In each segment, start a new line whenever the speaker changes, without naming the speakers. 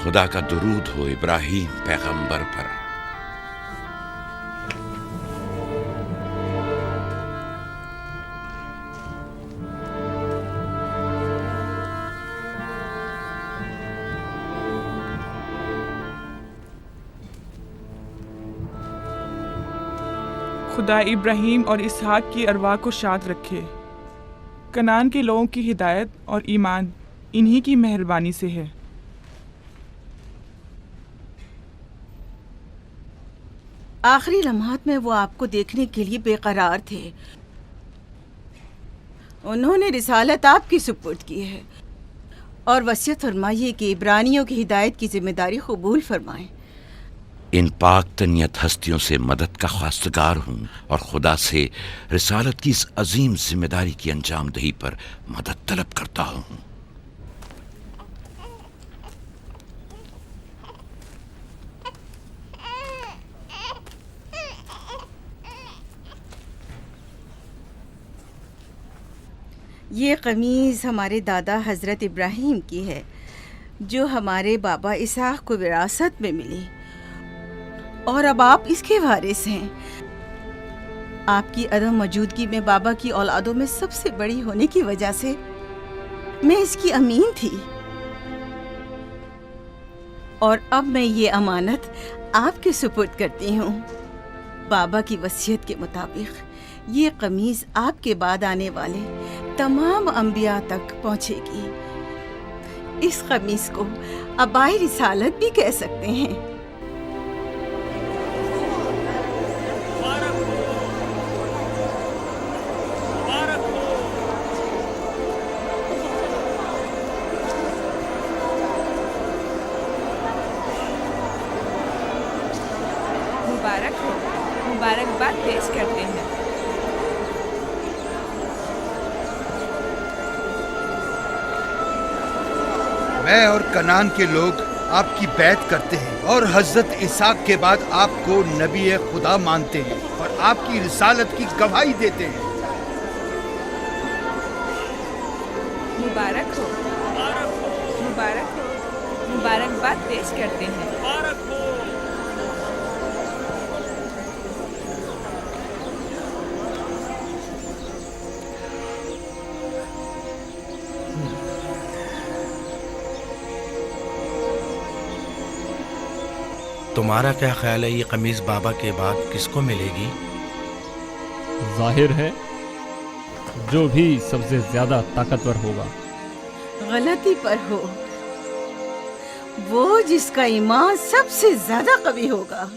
खुदा का दुरूद हो इब्राहीम पैगंबर पर।
खुदा इब्राहीम और इसहाक की अरवाह को शाद रखे। कनान के लोगों की हिदायत और ईमान इन्हीं की मेहरबानी से है।
आखिरी लम्हात में वो आपको देखने के लिए बेकरार थे। उन्होंने रिसालत आपकी सुपुर्द की है और वसीयत फरमाइए कि इब्रानियों की हिदायत की जिम्मेदारी कबूल फरमाएं।
इन पाक तनियत हस्तियों से मदद का ख्वास्तगार हूँ और खुदा से रिसालत की इस अजीम जिम्मेदारी की अंजाम दही पर मदद तलब करता हूँ।
ये कमीज़ हमारे दादा हज़रत इब्राहीम की है जो हमारे बाबा इसहाक को विरासत में मिली और अब आप इसके वारिस हैं। आपकी अदम मौजूदगी में बाबा की औलादों में सबसे बड़ी होने की वजह से मैं इसकी अमीन थी और अब मैं ये अमानत आपके सुपुर्द करती हूँ। बाबा की वसीयत के मुताबिक ये कमीज़ आपके बाद आने वाले तमाम अंबिया तक पहुँचेगी। इस कमीज़ को अबाई रिसालत भी कह सकते हैं।
मुबारक हो, मुबारकबाद पेश करते हैं।
मैं और कनान के लोग आपकी बैत करते हैं और हजरत इसहाक के बाद आपको नबी खुदा मानते हैं और आपकी रिसालत की गवाही देते हैं।
मुबारक हो, मुबारक हो, मुबारकबाद पेश करते हैं।
तुम्हारा क्या ख्याल है, ये कमीज बाबा के बाद किसको मिलेगी?
जाहिर है जो भी सबसे ज्यादा ताकतवर होगा।
गलती पर हो, वो जिसका ईमान सबसे ज्यादा कवी होगा।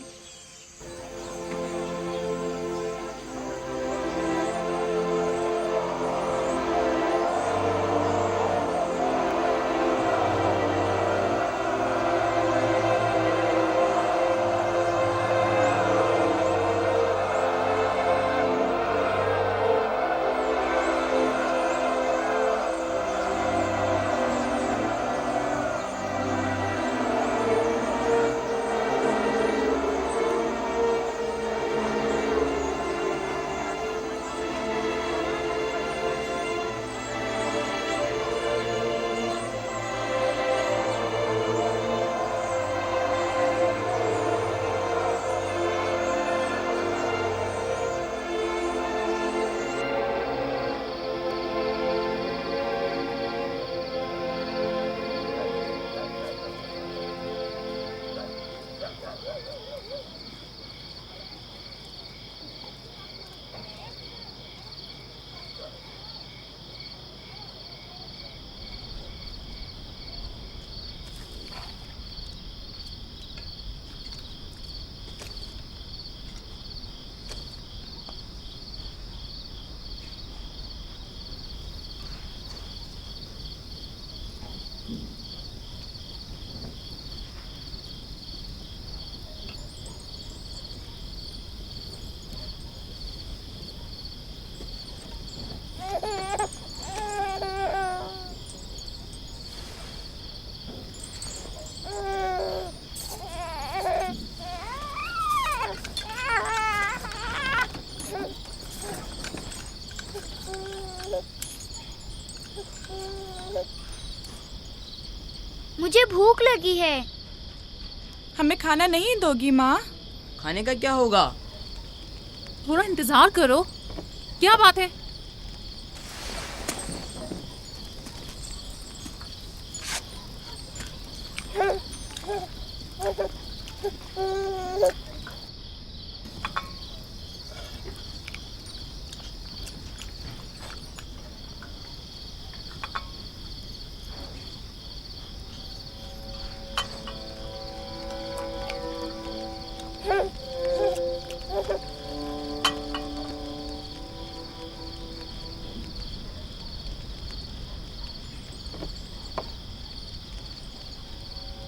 मुझे भूख लगी है।
हमें खाना नहीं दोगी माँ?
खाने का क्या होगा?
थोड़ा इंतजार करो। क्या बात है?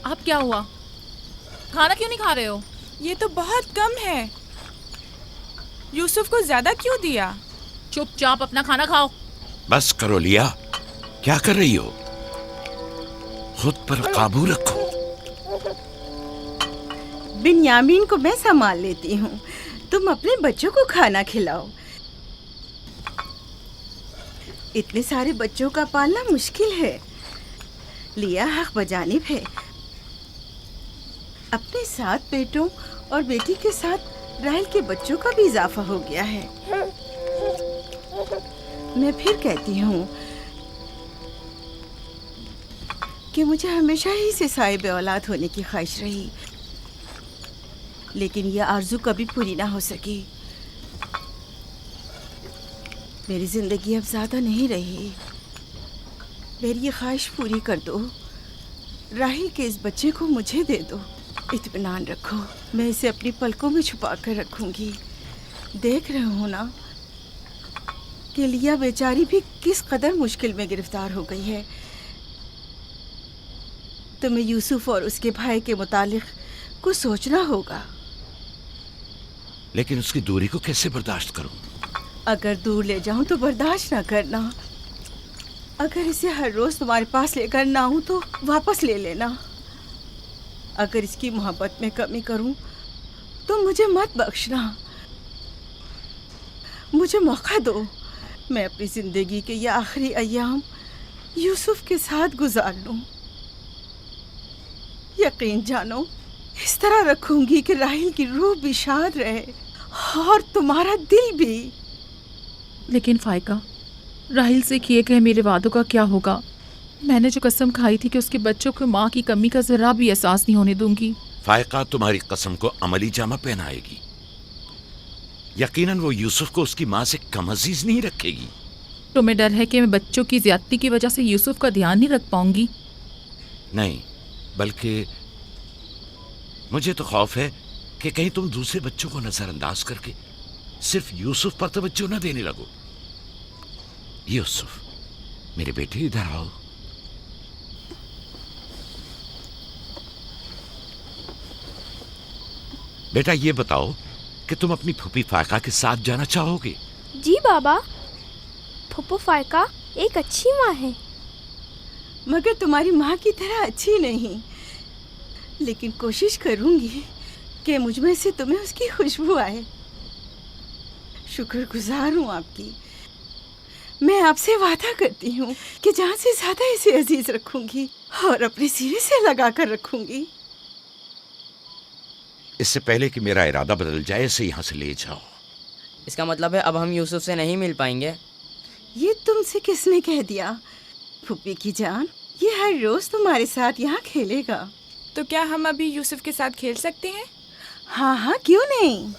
अब क्या हुआ? खाना क्यों नहीं खा रहे हो?
ये तो बहुत कम है। यूसुफ को ज्यादा क्यों दिया?
चुपचाप अपना खाना खाओ।
बस करो लिया, क्या कर रही हो? खुद पर काबू रखो।
बिन्यामीन को मैं संभाल लेती हूँ, तुम अपने बच्चों को खाना खिलाओ। इतने सारे बच्चों का पालना मुश्किल है। लिया हक बजानिब है। अपने 7 बेटों और बेटी के साथ राहेल के बच्चों का भी इजाफा हो गया है। मैं फिर कहती हूँ कि मुझे हमेशा ही से साहिब औलाद होने की ख्वाहिश रही, लेकिन यह आरज़ू कभी पूरी ना हो सकी। मेरी ज़िंदगी अब ज़्यादा नहीं रही। मेरी ये ख्वाहिश पूरी कर दो। राहिल के इस बच्चे को मुझे दे दो। इत्मीनान रखो, मैं इसे अपनी पलकों में छुपा कर रखूंगी। देख रहे हो ना कि लिया बेचारी भी किस कदर मुश्किल में गिरफ्तार हो गई है। तुम्हें यूसुफ और उसके भाई के मुतालिक कुछ सोचना होगा।
लेकिन उसकी दूरी को कैसे बर्दाश्त करूं?
अगर दूर ले जाऊं तो बर्दाश्त ना करना। अगर इसे हर रोज तुम्हारे पास लेकर ना आऊं तो वापस ले लेना। अगर इसकी मोहब्बत में कमी करूं तो मुझे मत बख्शना। मुझे मौका दो, मैं अपनी जिंदगी के ये आखिरी अय्याम यूसुफ के साथ गुजार लूं। यकीन जानो, इस तरह रखूंगी कि राहिल की रूह भी शाद रहे और तुम्हारा दिल भी।
लेकिन फायका, राहिल से किए गए मेरे वादों का क्या होगा? मैंने जो कसम खाई थी कि उसके बच्चों को माँ की कमी का जरा भी एहसास नहीं होने दूंगी।
फायका तुम्हारी कसम को अमली जामा पहनाएगी। यकीनन वो यूसुफ को उसकी माँ से कम अजीज नहीं रखेगी।
तुम्हें डर है कि मैं बच्चों की ज्यादती की वजह से यूसुफ का ध्यान नहीं रख पाऊंगी?
नहीं, बल्कि मुझे तो खौफ है कि कहीं तुम दूसरे बच्चों को नजरअंदाज करके सिर्फ यूसुफ पर तवज्जो न देने लगो। यूसुफ, मेरे बेटे, इधर आओ। बेटा, ये बताओ कि तुम अपनी फूफी फायका के साथ जाना चाहोगे?
जी बाबा, फूफू फायका एक अच्छी माँ है।
मगर तुम्हारी माँ की तरह अच्छी नहीं, लेकिन कोशिश करूंगी कि मुझ में से तुम्हें उसकी खुशबू आए। शुक्रगुजार हूँ आपकी। मैं आपसे वादा करती हूँ कि जान से ज्यादा इसे अजीज रखूंगी और अपने सीने से लगा कर रखूंगी।
इससे पहले कि मेरा इरादा बदल जाए, इसे यहाँ से ले जाओ।
इसका मतलब है अब हम यूसुफ से नहीं मिल पाएंगे?
ये तुमसे किसने कह दिया? फूफी की जान, ये हर रोज तुम्हारे साथ यहाँ खेलेगा।
तो क्या हम अभी यूसुफ के साथ खेल सकते हैं?
हाँ हाँ, क्यों नहीं।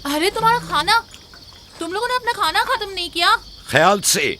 अरे तुम्हारा खाना, तुम लोगों ने अपना खाना खत्म नहीं किया?
ख्याल से।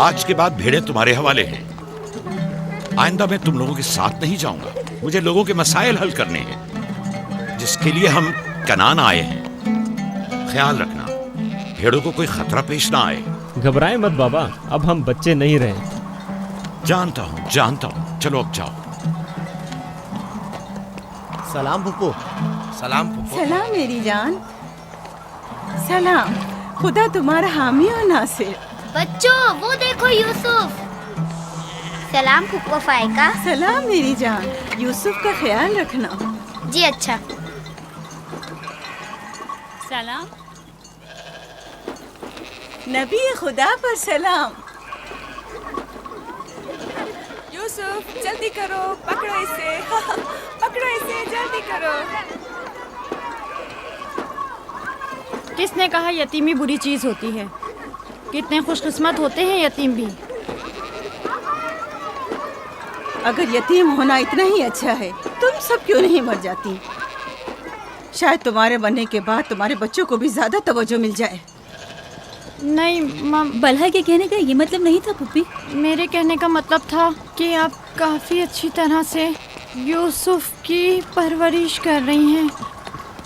आज के बाद भेड़ें तुम्हारे हवाले हैं। आइंदा मैं तुम लोगों के साथ नहीं जाऊंगा। मुझे लोगों के मसाइल हल करने हैं, जिसके लिए हम कनान आए हैं। ख्याल रखना भेड़ों को कोई खतरा पेश ना आए।
घबराए मत बाबा, अब हम बच्चे नहीं रहे।
जानता हूँ। चलो अब जाओ।
सलाम फुप्पो। सलाम फुप्पो।
सलाम मेरी जान। सलाम। खुदा तुम्हारा हामी और नासिर।
बच्चों वो देखो यूसुफ। सलाम फुप्पो फायका।
सलाम मेरी जान। यूसुफ का ख्याल रखना।
जी अच्छा।
सलाम।
नबी खुदा पर सलाम।
यूसुफ जल्दी करो, पकड़ो इसे। पकड़ो इसे, जल्दी करो।
किसने कहा यतीमी बुरी चीज होती है? कितने खुशकिस्मत होते हैं यतीम भी।
अगर यतीम होना इतना ही अच्छा है, तुम सब क्यों नहीं मर जाती? शायद तुम्हारे बनने के बाद तुम्हारे बच्चों को भी ज्यादा तवज्जो मिल जाए।
नहीं मम,
बलहा के कहने का ये मतलब नहीं था पुप्पी।
मेरे कहने का मतलब था कि आप काफ़ी अच्छी तरह से यूसुफ की परवरिश कर रही हैं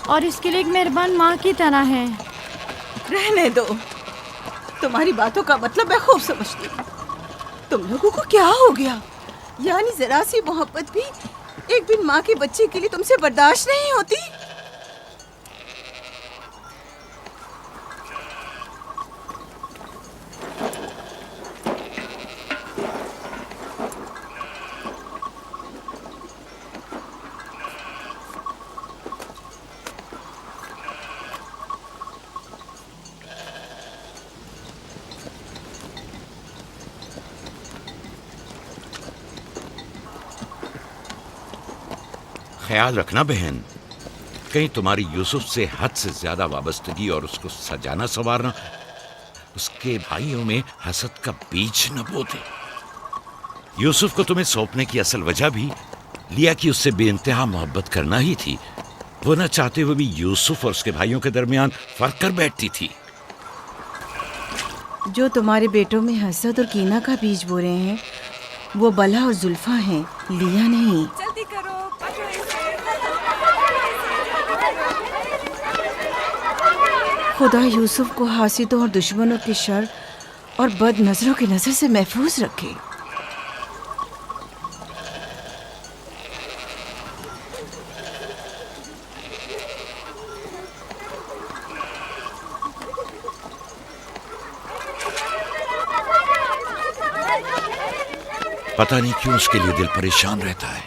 और इसके लिए एक मेहरबान माँ की तरह हैं।
रहने दो, तुम्हारी बातों का मतलब मैं खूब समझती हूँ। तुम लोगों को क्या हो गया? यानी जरा सी मोहब्बत भी एक बिन माँ के बच्चे के लिए तुमसे बर्दाश्त नहीं होती?
ख्याल रखना बहन, कहीं तुम्हारी यूसुफ से हद से ज्यादा वाबस्तगी और उसको सजाना संवारना उसके भाइयों में हसद का बीज न बो दे। यूसुफ को तुम्हें सौंपने की असल वजह भी लिया कि उससे बेइंतहा मोहब्बत करना ही थी। वो न चाहते हुए भी यूसुफ और उसके भाइयों के दरमियान फर्क कर बैठती थी।
जो तुम्हारे बेटों में हसद और कीना का बीज बो रहे हैं, वो बला और जुल्फा हैं, लिया नहीं।
जल्दी करो, पकड़ो इसे।
खुदा यूसुफ को हासिदों और दुश्मनों के शर और बद नजरों की नजर से महफूज रखे।
पता नहीं क्यों उसके लिए दिल परेशान रहता है।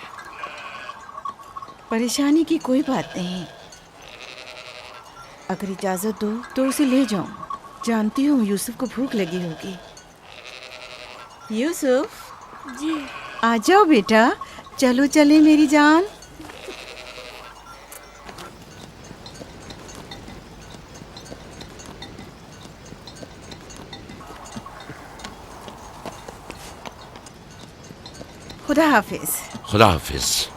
परेशानी की कोई बात नहीं। अगर इजाजत दो तो उसे ले जाऊं। जानती हूँ यूसुफ को भूख लगी होगी। यूसुफ
जी
आ जाओ बेटा, चलो चले मेरी जान। खुदा हाफिज।
खुदा हाफिज।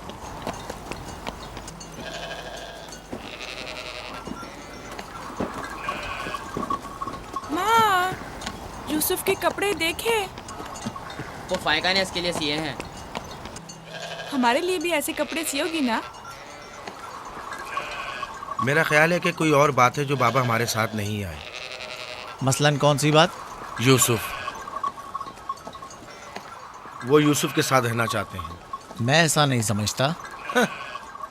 माँ, यूसुफ के कपड़े देखे।
वो फायका ने इसके लिए सिए हैं।
हमारे लिए भी ऐसे कपड़े सियोगी ना?
मेरा ख्याल है कि कोई और बात है जो बाबा हमारे साथ नहीं आए।
मसलन कौन सी बात?
यूसुफ, वो यूसुफ के साथ रहना चाहते हैं।
मैं ऐसा नहीं समझता।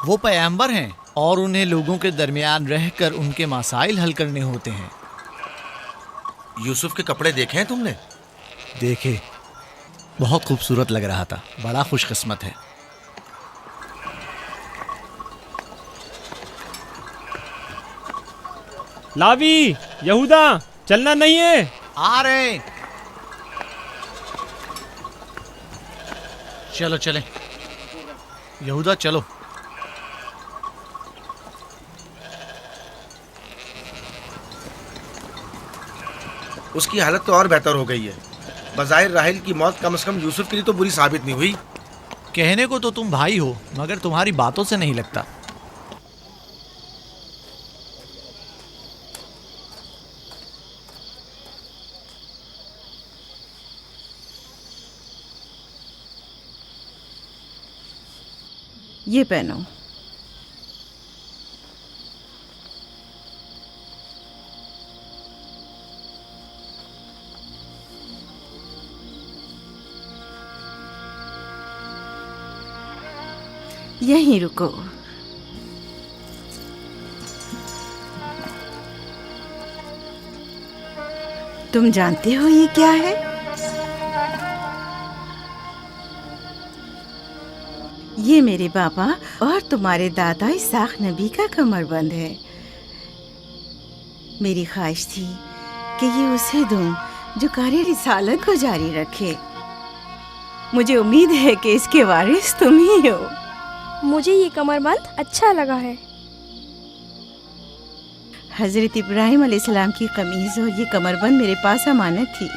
वो पैगंबर हैं और उन्हें लोगों के दरमियान रहकर उनके मसाइल हल करने होते हैं।
यूसुफ के कपड़े देखे हैं तुमने?
देखे, बहुत खूबसूरत लग रहा था। बड़ा खुशकिस्मत है।
लावी, यहूदा, चलना नहीं है।
आ रहे हैं। चलो चलें। यहूदा चलो।
उसकी हालत तो और बेहतर हो गई है। बज़ाहिर राहिल की मौत कम से कम यूसुफ के लिए तो बुरी साबित नहीं हुई।
कहने को तो तुम भाई हो, मगर तुम्हारी बातों से नहीं लगता।
ये पहनो। यहीं रुको। तुम जानते हो ये क्या है? ये मेरे बाबा और तुम्हारे दादा इसाक नबी का कमरबंद है। मेरी ख्वाहिश थी कि ये उसे दूं जो कार्य रिसालत को जारी रखे। मुझे उम्मीद है कि इसके वारिस तुम ही हो।
मुझे ये कमरबंद अच्छा लगा है।
हज़रत इब्राहिम अलैहिस्सलाम की कमीज़ और ये कमरबंद मेरे पास अमानत थी।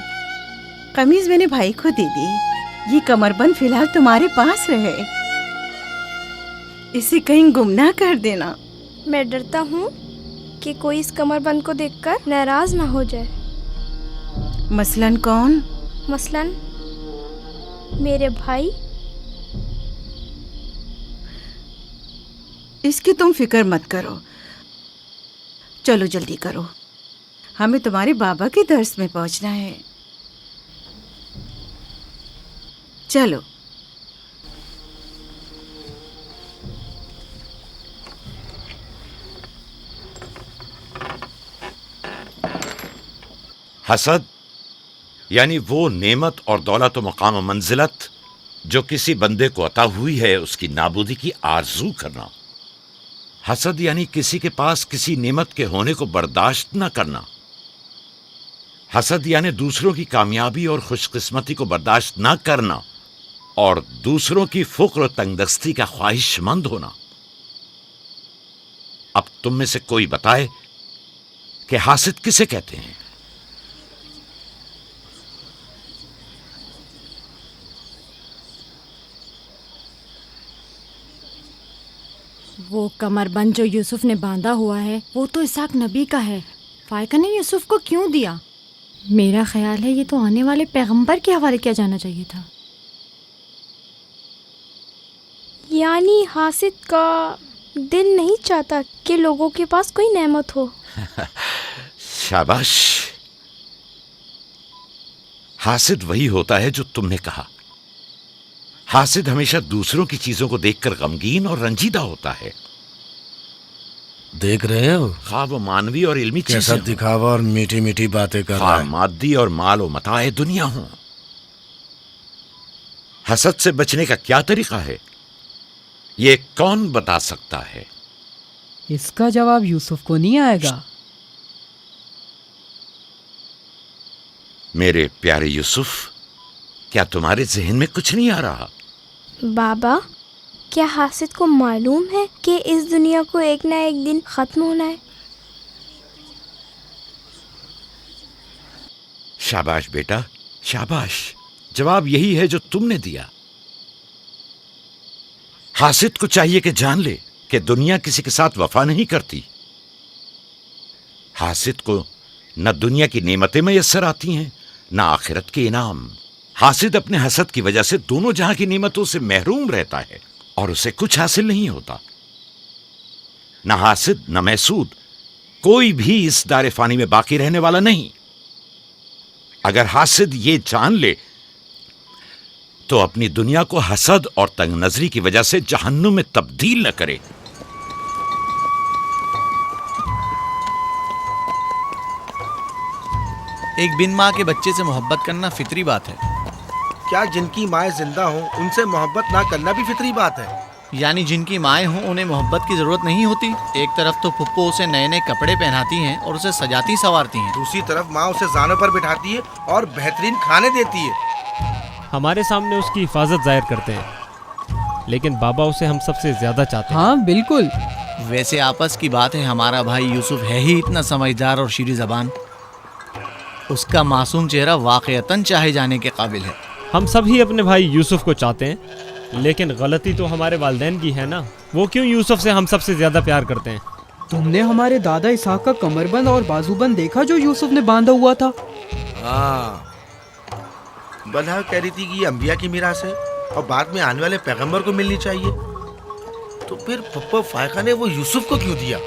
कमीज़ मैंने भाई को दे दी। ये कमरबंद फिलहाल तुम्हारे पास रहे। इसे कहीं गुम ना कर देना।
मैं डरता हूँ कि कोई इस कमरबंद को देखकर नाराज ना हो जाए।
मसलन कौन?
मसलन मेरे भाई।
इसकी तुम फिक्र मत करो। चलो जल्दी करो, हमें तुम्हारे बाबा के दर्स में पहुंचना है। चलो।
हसद यानी वो नेमत और दौलत व मकाम व मंजिलत जो किसी बंदे को अता हुई है, उसकी नाबूदी की आरजू करना। हसद यानी किसी के पास किसी नेमत के होने को बर्दाश्त न करना। हसद यानी दूसरों की कामयाबी और खुशकिस्मती को बर्दाश्त न करना और दूसरों की फुक्र और तंगदस्ती का ख्वाहिशमंद होना। अब तुम में से कोई बताए कि हासिद किसे कहते हैं?
वो कमरबंद जो यूसुफ ने बांधा हुआ है वो तो इसाक नबी का है। फायका ने यूसुफ को क्यों दिया? मेरा ख्याल है ये तो आने वाले पैगंबर के हवाले किया जाना चाहिए था।
यानी हासिद का दिल नहीं चाहता कि लोगों के पास कोई नेमत हो।
शाबाश। हासिद वही होता है जो तुमने कहा। हासिद हमेशा दूसरों की चीजों को देखकर गमगीन और रंजीदा होता है।
देख रहे हो
खा वो मानवी और इल्मी
कैसा
चीजें
दिखावा और मीठी मीठी बातें कर रहा है।
मादी और माल व मताए दुनिया हो। हसद से बचने का क्या तरीका है, ये कौन बता सकता है?
इसका जवाब यूसुफ को नहीं आएगा।
मेरे प्यारे यूसुफ, क्या तुम्हारे जहन में कुछ नहीं आ रहा?
बाबा, क्या हासिद को मालूम है कि इस दुनिया को एक ना एक दिन खत्म होना है?
शाबाश बेटा, शाबाश। जवाब यही है जो तुमने दिया। हासिद को चाहिए कि जान ले कि दुनिया किसी के साथ वफा नहीं करती। हासिद को न दुनिया की नेमतें मयस्सर आती हैं, न आखिरत के इनाम। हासिद अपने हसद की वजह से दोनों जहां की नेमतों से महरूम रहता है और उसे कुछ हासिल नहीं होता। न हासिद न महसूद, कोई भी इस दारे फानी में बाकी रहने वाला नहीं। अगर हासिद ये जान ले तो अपनी दुनिया को हसद और तंग नजरी की वजह से जहन्नुम में तब्दील न करे।
एक बिन माँ के बच्चे से मोहब्बत करना फितरी बात है।
क्या जिनकी माएँ जिंदा हों उनसे मोहब्बत ना करना भी फितरी बात है?
यानी जिनकी माएँ हों उन्हें मोहब्बत की जरूरत नहीं होती। एक तरफ तो फुप्पो उसे नए नए कपड़े पहनाती हैं और उसे सजाती संवारती हैं,
दूसरी तरफ माँ उसे जानों पर बिठाती है और बेहतरीन खाने देती है।
हमारे सामने उसकी हिफाजत जाहिर करते हैं, लेकिन बाबा उसे हम सबसे ज्यादा चाहते हैं।
हाँ बिल्कुल।
वैसे आपस की बात है, हमारा भाई यूसुफ है ही इतना समझदार और शीरी ज़बान। उसका मासूम चेहरा वाक़यतन चाहे जाने के काबिल है।
हम सभी अपने भाई यूसुफ को चाहते हैं, लेकिन गलती तो हमारे वालिदैन की है ना। वो क्यों यूसुफ से हम सबसे ज्यादा प्यार करते हैं?
तुमने हमारे दादा इसाक का कमरबंद और बाजूबंद देखा जो यूसुफ ने बांधा हुआ था?
हाँ, बल्हा कह रही थी कि ये अंबिया की मीरास है और बाद में आने वाले पैगंबर को मिलनी चाहिए। तो फिर फुप्पो फायका ने वो यूसुफ को क्यों दिया?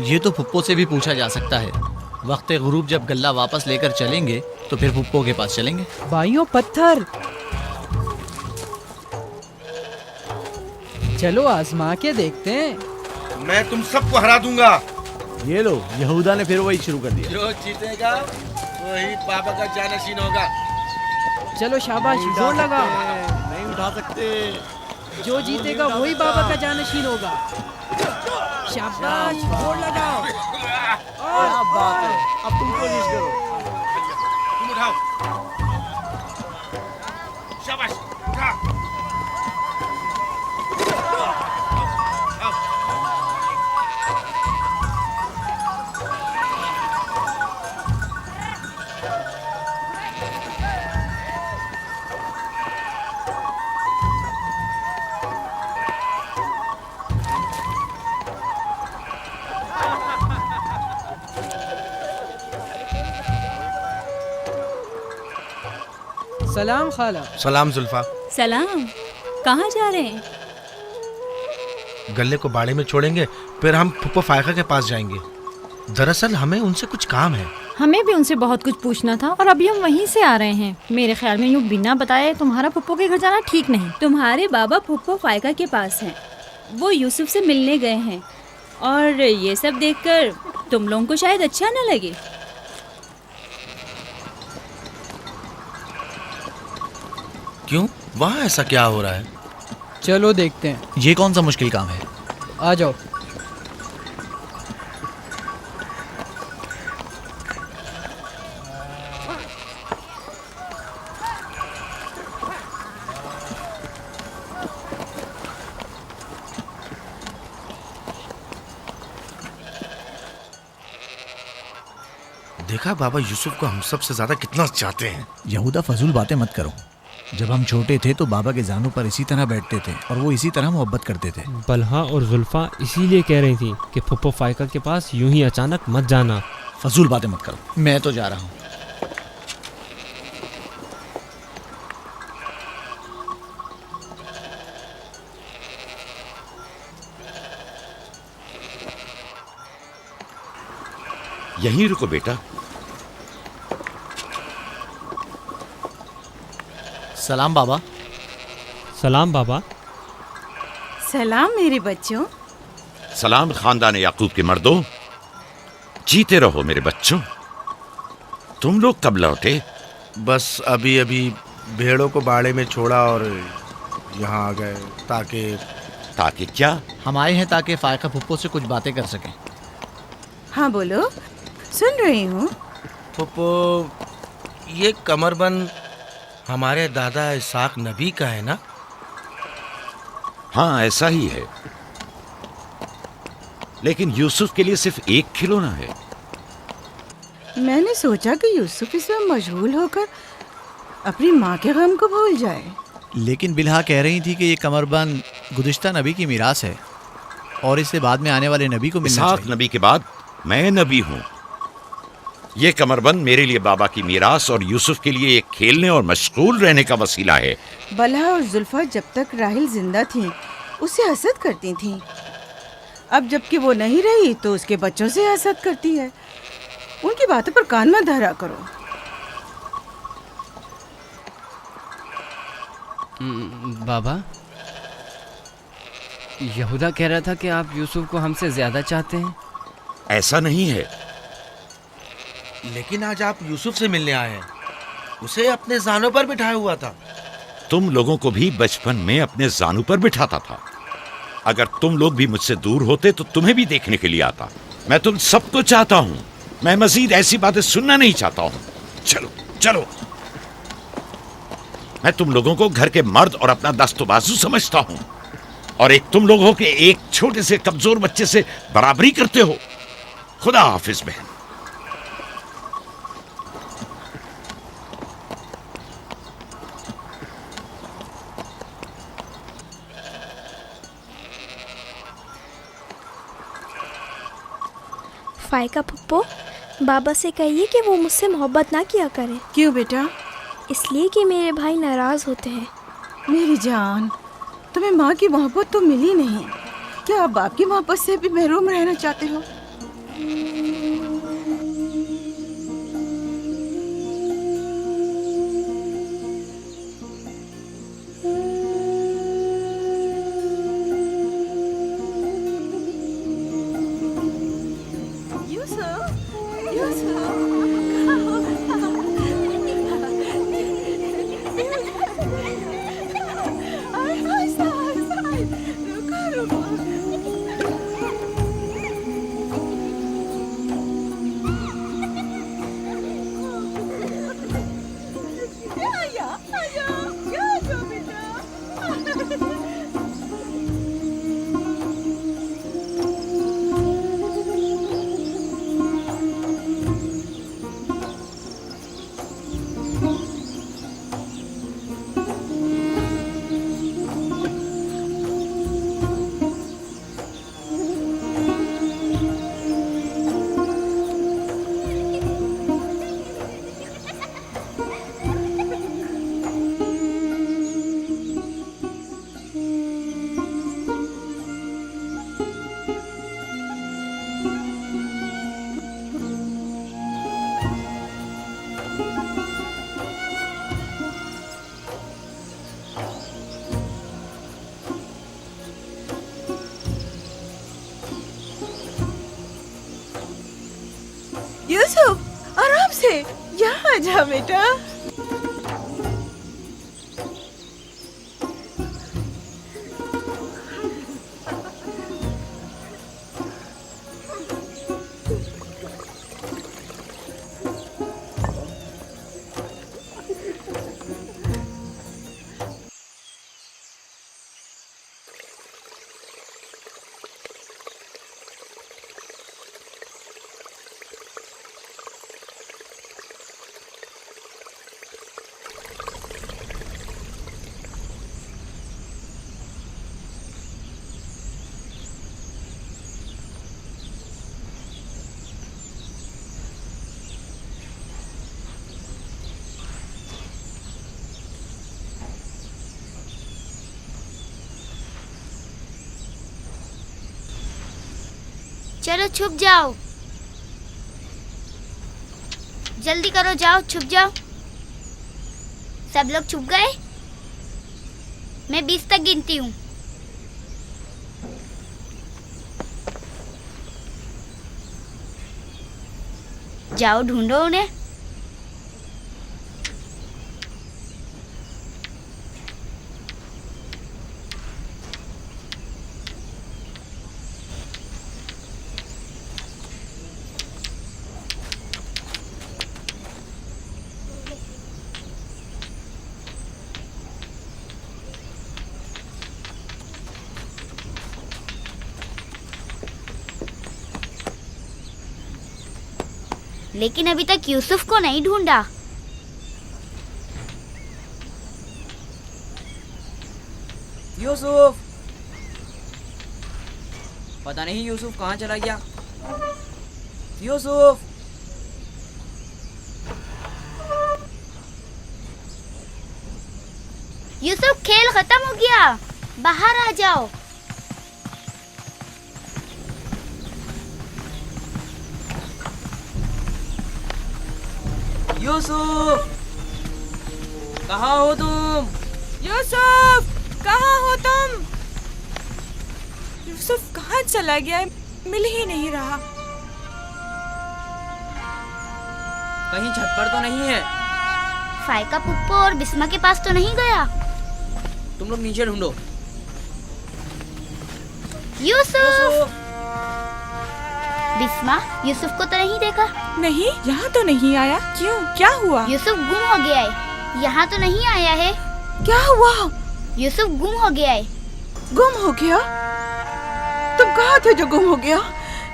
ये तो फुप्पो से भी पूछा जा सकता है। वक्त गुरूब जब गल्ला वापस लेकर चलेंगे तो फिर फुप्पो के पास चलेंगे।
भाइयों पत्थर, चलो आजमा के देखते हैं।
मैं तुम सबको हरा दूंगा।
ये लो, यहूदा ने फिर वही शुरू कर दिया।
जो जीतेगा वही बाबा का जानशीन होगा।
चलो शाबाश, जोर लगा।
नहीं उठा सकते।
जो जीतेगा वही बाबा का जानशीन होगा। शाबाश, जोर लगाओ।
क्या बात है, अब तुम कोशिश करो।
तुम उठाओ। शाबाश, उठा।
सलाम खाला।
सलाम जुल्फा।
सलाम। कहाँ जा रहे हैं?
गल्ले को बाड़े में छोड़ेंगे, फिर हम फुप्पो फायका के पास जाएंगे। दरअसल हमें उनसे कुछ काम है।
हमें भी उनसे बहुत कुछ पूछना था और अभी हम वहीं से आ रहे हैं। मेरे ख्याल में यूँ बिना बताए तुम्हारा फुप्पो के घर जाना ठीक नहीं।
तुम्हारे बाबा फुप्पो फायका के पास हैं। वो यूसुफ से मिलने गए हैं और ये सब देखकर तुम लोगों को शायद अच्छा न लगे।
क्यों? वहाँ ऐसा क्या हो रहा है?
चलो देखते हैं।
ये कौन सा मुश्किल काम है?
आ जाओ।
देखा बाबा यूसुफ को हम सबसे ज्यादा कितना चाहते हैं।
यहूदा फजूल बातें मत करो। जब हम छोटे थे तो बाबा के जानों पर इसी तरह बैठते थे और वो इसी तरह मोहब्बत करते थे।
बलहा और जुल्फा इसीलिए कह रही थी कि फुप्पो फायका के पास यूं ही अचानक मत जाना।
फजूल बातें मत करो, मैं तो जा रहा हूँ।
यहीं रुको बेटा।
सलाम बाबा।
सलाम बाबा।
सलाम मेरे बच्चों।
सलाम खानदान याकूब के मर्दों। जीते रहो मेरे बच्चों। तुम लोग कब लौटे?
बस अभी अभी भेड़ों को बाड़े में छोड़ा और यहाँ आ गए।
ताकि क्या?
हम आए हैं ताकि फायका फुप्पो से कुछ बातें कर सकें।
हाँ बोलो, सुन रही हूँ।
फुप्पो, ये कमरबंद हमारे दादा इसाक नबी का है ना?
हाँ ऐसा ही है, लेकिन यूसुफ के लिए सिर्फ एक खिलौना है।
मैंने सोचा कि यूसुफ इसमें मशगूल होकर अपनी माँ के गम को भूल जाए।
लेकिन बिलहा कह रही थी कि ये कमरबंद गुज़िश्ता नबी की मीरास है और इसे बाद में आने वाले नबी को मिलना चाहिए।
इसाक नबी के बाद मैं नबी हूँ। ये कमरबंद मेरे लिए बाबा की मीरास और यूसुफ के लिए एक खेलने और मशगूल रहने का वसीला है।
बलहा और जुल्फा जब तक राहिल जिंदा थी उसे हसद करती थीं। अब जबकि वो नहीं रही तो उसके बच्चों से हसद करती है। उनकी बातों पर कान मत धरा करो।
बाबा, यहूदा कह रहा था कि आप यूसुफ को हमसे ज्यादा चाहते हैं।
ऐसा नहीं है।
लेकिन आज आप यूसुफ से मिलने आए हैं। उसे अपने जानों पर बिठाया हुआ था।
तुम लोगों को भी बचपन में अपने जानों पर बिठाता था। अगर तुम लोग भी मुझसे दूर होते तो तुम्हें भी देखने के लिए आता। मैं तुम सबको चाहता हूं। मैं मजीद ऐसी बातें सुनना नहीं चाहता हूं। चलो चलो। मैं तुम लोगों को घर के मर्द और अपना दस्तबाजू समझता हूं, और एक तुम लोग हो के एक छोटे से कमजोर बच्चे से बराबरी करते हो। खुदा हाफिज बहन।
फायका पप्पो, बाबा से कहिए कि वो मुझसे मोहब्बत ना किया करे।
क्यों बेटा?
इसलिए कि मेरे भाई नाराज होते हैं।
मेरी जान, तुम्हें माँ की मोहब्बत तो मिली नहीं। क्या आप बाप की मोहब्बत से भी महरूम रहना चाहते हो? यूसुफ, आराम से यहाँ आ जा बेटा।
चलो छुप जाओ, जल्दी करो, जाओ छुप जाओ। सब लोग छुप गए? मैं 20 तक गिनती हूँ। जाओ ढूंढो उन्हें। लेकिन अभी तक यूसुफ को नहीं ढूंढा।
यूसुफ, पता नहीं यूसुफ कहाँ चला गया। यूसुफ,
यूसुफ खेल खत्म हो गया, बाहर आ जाओ।
यूसुफ, कहाँ हो तुम?
यूसुफ, कहाँ हो तुम? यूसुफ कहाँ चला गया है? मिल ही नहीं रहा।
कहीं छत पर तो नहीं है?
फाइका पुप्पो और बिस्मा के पास तो नहीं गया?
तुम लोग नीचे ढूंढो।
यूसुफ! बिस्मा, यूसुफ को तो नहीं देखा?
नहीं, यहाँ तो नहीं आया। क्यों, क्या हुआ?
यूसुफ गुम हो गया है, यहाँ तो नहीं आया है।
क्या हुआ?
यूसुफ गुम हो गया है।
गुम हो गया? तुम कहाँ थे जो गुम हो गया?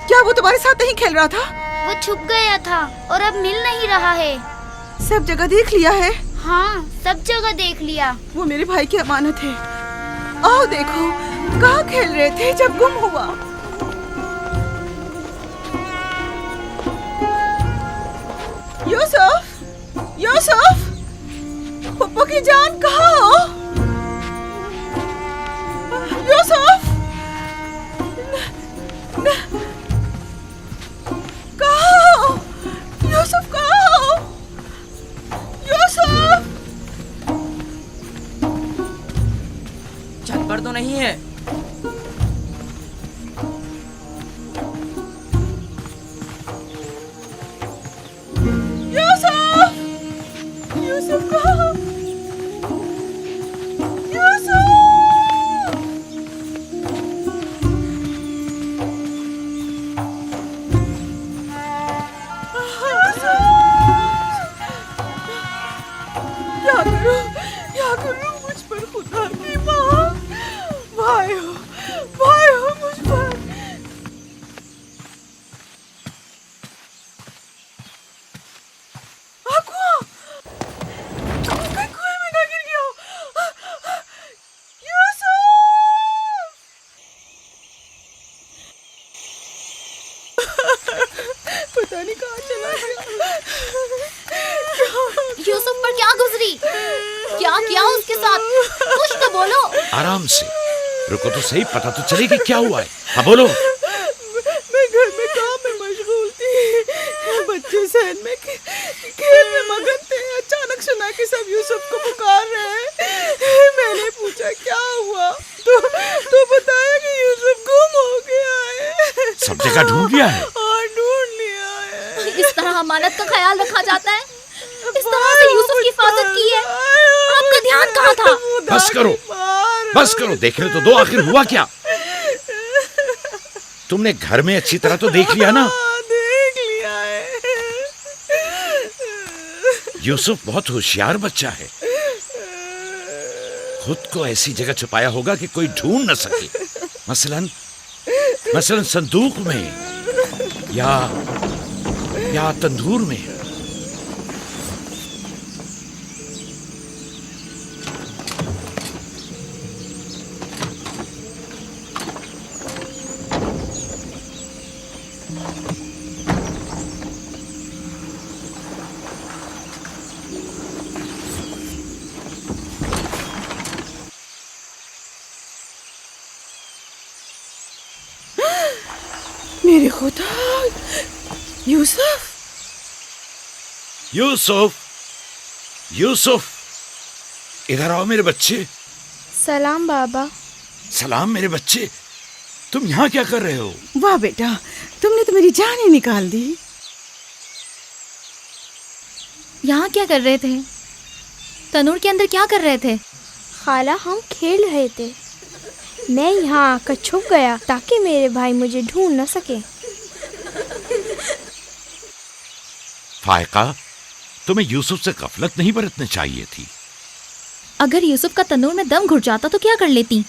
क्या वो तुम्हारे साथ नहीं खेल रहा था?
वो छुप गया था और अब मिल नहीं रहा है।
सब जगह देख लिया है?
हाँ, सब जगह देख लिया।
वो मेरे भाई की अमानत है। आओ देखो, कहाँ खेल रहे थे जब गुम हुआ? यूसुफ, यूसुफ, पप्पू की जान कहाँ हो? यूसुफ,
छत पर तो नहीं है।
यूसुफ! यूसुफ कहाँ? यूसुफ! क्या करूं मुझ पर खुदा की माँ, भाई हो मुझ पर। मैं कुएं में ना गिर गया हूँ। यूसुफ! पता नहीं कहाँ चला गया।
यूसुफ पर क्या गुजरी? क्या किया उसके साथ? कुछ तो बोलो।
आराम से रुको तो सही, पता तो चलेगी क्या हुआ है। हाँ बोलो।
मैं घर में काम में मशगूल थी, बच्चे सहन में खेल में मगन थे। अचानक सुना कि सब यूसुफ को पुकार रहे हैं। मैंने पूछा क्या हुआ, तो बताया कि यूसुफ गुम हो गया है।
सब जगह ढूंढ लिया है?
हाँ, ढूंढ लिया है।
इस तरह अमानत का ख्याल रखा जाता है? इस तरह से यूसुफ की हिफाजत की है? आपका ध्यान कहाँ था?
बस करो, देखने तो दो आखिर हुआ क्या। तुमने घर में अच्छी तरह तो देख लिया ना?
देख लिया है।
यूसुफ बहुत होशियार बच्चा है, खुद को ऐसी जगह छुपाया होगा कि कोई ढूंढ न सके। मसलन संदूक में या तंदूर में।
मेरे खुदा, यूसुफ!
यूसुफ, इधर आओ मेरे बच्चे।
सलाम बाबा।
सलाम मेरे बच्चे, तुम यहाँ क्या कर रहे हो?
वाह बेटा, तुमने तो मेरी जान ही निकाल दी।
यहाँ क्या कर रहे थे? तनूर के अंदर क्या कर रहे थे?
खाला, हम खेल रहे थे। मैं यहाँ आकर छुप गया ताकि मेरे भाई मुझे ढूंढ न सके।
फायका, तुम्हें यूसुफ से गफलत नहीं बरतनी चाहिए थी।
अगर यूसुफ का तनूर में दम घुट जाता तो क्या कर लेती?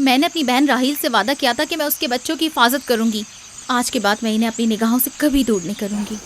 मैंने अपनी बहन राहील से वादा किया था कि मैं उसके बच्चों की हिफाजत करूंगी। आज के बाद मैं इन्हें अपनी निगाहों से कभी दूर नहीं करूंगी।